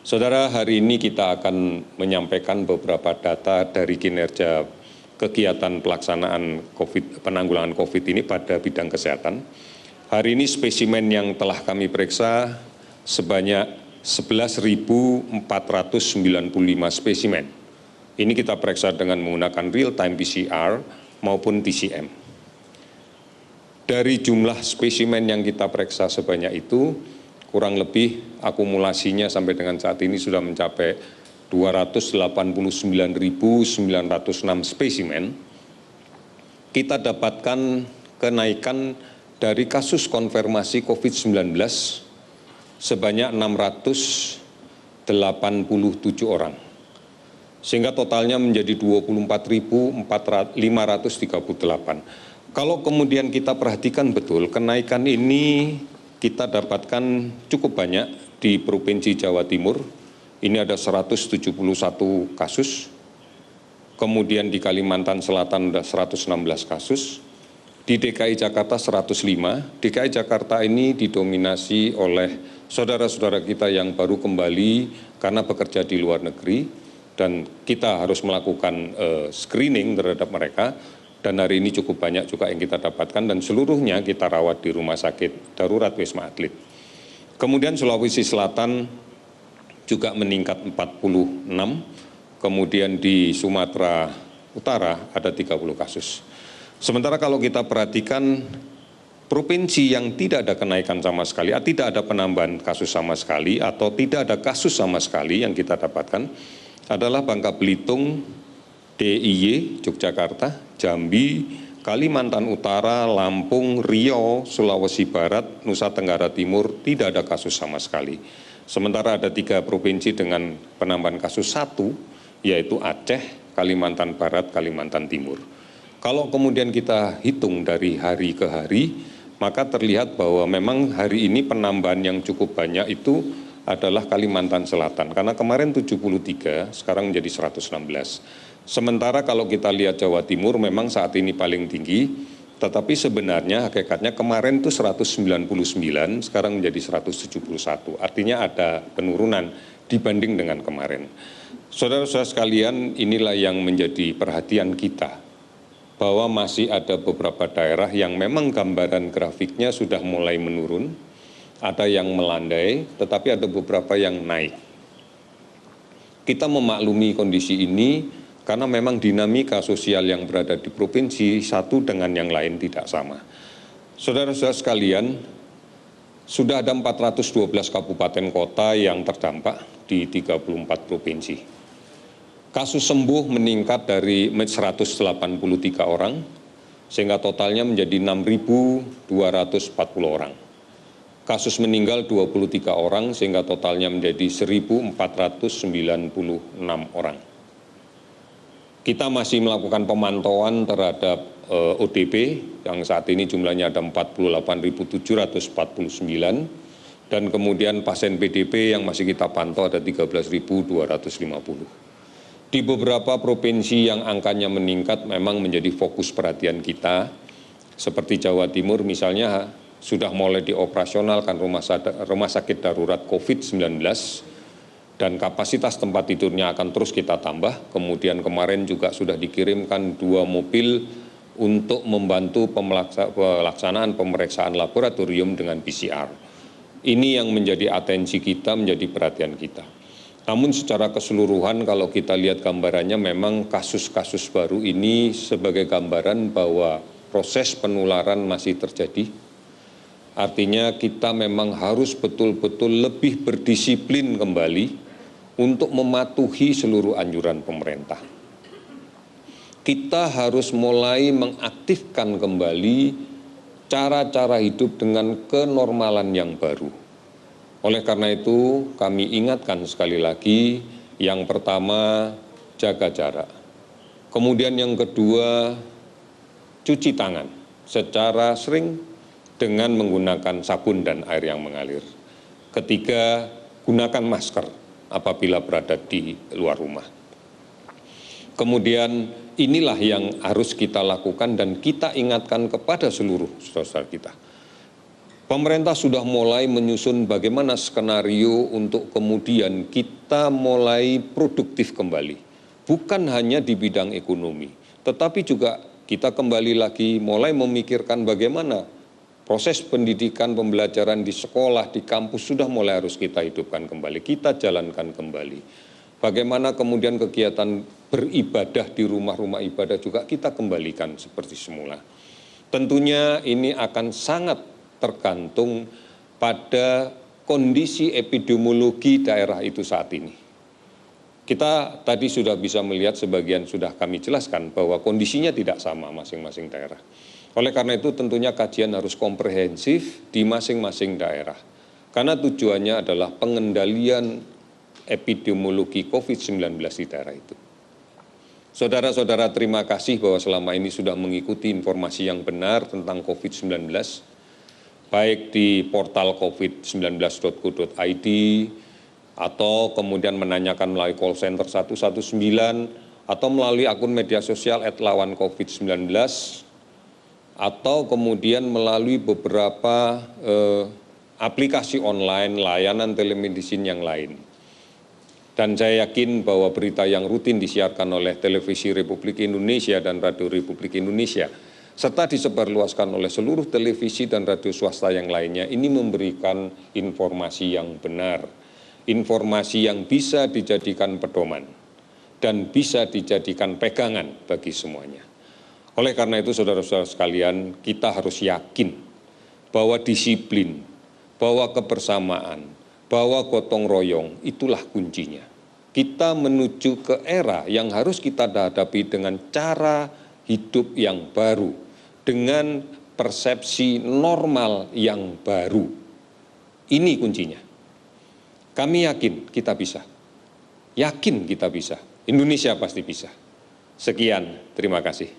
Saudara, hari ini kita akan menyampaikan beberapa data dari kinerja kegiatan pelaksanaan penanggulangan COVID ini pada bidang kesehatan. Hari ini spesimen yang telah kami periksa sebanyak 11.495 spesimen. Ini kita periksa dengan menggunakan real-time PCR maupun TCM. Dari jumlah spesimen yang kita periksa sebanyak itu, kurang lebih akumulasinya sampai dengan saat ini sudah mencapai 289.906 spesimen. Kita dapatkan kenaikan dari kasus konfirmasi COVID-19 sebanyak 687 orang, sehingga totalnya menjadi 24.538. Kalau kemudian kita perhatikan betul, kenaikan ini kita dapatkan cukup banyak di Provinsi Jawa Timur. Ini ada 171 kasus. Kemudian di Kalimantan Selatan ada 116 kasus. Di DKI Jakarta 105. DKI Jakarta ini didominasi oleh saudara-saudara kita yang baru kembali karena bekerja di luar negeri. Dan kita harus melakukan screening terhadap mereka. Dan hari ini cukup banyak juga yang kita dapatkan dan seluruhnya kita rawat di Rumah Sakit Darurat Wisma Atlet. Kemudian Sulawesi Selatan juga meningkat 46, kemudian di Sumatera Utara ada 30 kasus. Sementara kalau kita perhatikan provinsi yang tidak ada kenaikan sama sekali, tidak ada penambahan kasus sama sekali atau tidak ada kasus sama sekali yang kita dapatkan adalah Bangka Belitung, DIY, Yogyakarta, Jambi, Kalimantan Utara, Lampung, Riau, Sulawesi Barat, Nusa Tenggara Timur tidak ada kasus sama sekali. Sementara ada 3 provinsi dengan penambahan kasus 1, yaitu Aceh, Kalimantan Barat, Kalimantan Timur. Kalau kemudian kita hitung dari hari ke hari, maka terlihat bahwa memang hari ini penambahan yang cukup banyak itu adalah Kalimantan Selatan. Karena kemarin 73, sekarang menjadi 116. Sementara kalau kita lihat Jawa Timur memang saat ini paling tinggi, tetapi sebenarnya hakikatnya kemarin itu 199, sekarang menjadi 171. Artinya ada penurunan dibanding dengan kemarin. Saudara-saudara sekalian, inilah yang menjadi perhatian kita, bahwa masih ada beberapa daerah yang memang gambaran grafiknya sudah mulai menurun, ada yang melandai, tetapi ada beberapa yang naik. Kita memaklumi kondisi ini, karena memang dinamika sosial yang berada di provinsi satu dengan yang lain tidak sama. Saudara-saudara sekalian, sudah ada 412 kabupaten kota yang terdampak di 34 provinsi. Kasus sembuh meningkat dari 183 orang, sehingga totalnya menjadi 6.240 orang. Kasus meninggal 23 orang, sehingga totalnya menjadi 1.496 orang. Kita masih melakukan pemantauan terhadap ODP yang saat ini jumlahnya ada 48.749 dan kemudian pasien PDP yang masih kita pantau ada 13.250. Di beberapa provinsi yang angkanya meningkat memang menjadi fokus perhatian kita, seperti Jawa Timur misalnya sudah mulai dioperasionalkan rumah sakit darurat COVID-19, dan kapasitas tempat tidurnya akan terus kita tambah. Kemudian kemarin juga sudah dikirimkan 2 mobil untuk membantu pelaksanaan pemeriksaan laboratorium dengan PCR. Ini yang menjadi atensi kita, menjadi perhatian kita. Namun secara keseluruhan kalau kita lihat gambarannya memang kasus-kasus baru ini sebagai gambaran bahwa proses penularan masih terjadi. Artinya kita memang harus betul-betul lebih berdisiplin kembali untuk mematuhi seluruh anjuran pemerintah. Kita harus mulai mengaktifkan kembali cara-cara hidup dengan kenormalan yang baru. Oleh karena itu, kami ingatkan sekali lagi, yang pertama, jaga jarak. Kemudian yang kedua, cuci tangan secara sering dengan menggunakan sabun dan air yang mengalir. Ketiga, gunakan masker apabila berada di luar rumah. Kemudian inilah yang harus kita lakukan dan kita ingatkan kepada seluruh saudara-saudara kita. Pemerintah sudah mulai menyusun bagaimana skenario untuk kemudian kita mulai produktif kembali. Bukan hanya di bidang ekonomi, tetapi juga kita kembali lagi mulai memikirkan bagaimana proses pendidikan, pembelajaran di sekolah, di kampus sudah mulai harus kita hidupkan kembali, kita jalankan kembali. Bagaimana kemudian kegiatan beribadah di rumah-rumah ibadah juga kita kembalikan seperti semula. Tentunya ini akan sangat tergantung pada kondisi epidemiologi daerah itu saat ini. Kita tadi sudah bisa melihat, sebagian sudah kami jelaskan bahwa kondisinya tidak sama masing-masing daerah. Oleh karena itu tentunya kajian harus komprehensif di masing-masing daerah. Karena tujuannya adalah pengendalian epidemiologi COVID-19 di daerah itu. Saudara-saudara, terima kasih bahwa selama ini sudah mengikuti informasi yang benar tentang COVID-19, baik di portal covid19.go.id atau kemudian menanyakan melalui call center 119 atau melalui akun media sosial @lawancovid19 atau kemudian melalui beberapa aplikasi online, layanan telemedicine yang lain. Dan saya yakin bahwa berita yang rutin disiarkan oleh Televisi Republik Indonesia dan Radio Republik Indonesia serta disebarluaskan oleh seluruh televisi dan radio swasta yang lainnya, ini memberikan informasi yang benar, informasi yang bisa dijadikan pedoman dan bisa dijadikan pegangan bagi semuanya. Oleh karena itu, saudara-saudara sekalian, kita harus yakin bahwa disiplin, bahwa kebersamaan, bahwa gotong royong itulah kuncinya. Kita menuju ke era yang harus kita hadapi dengan cara hidup yang baru, dengan persepsi normal yang baru. Ini kuncinya. Kami yakin kita bisa. Yakin kita bisa. Indonesia pasti bisa. Sekian, terima kasih.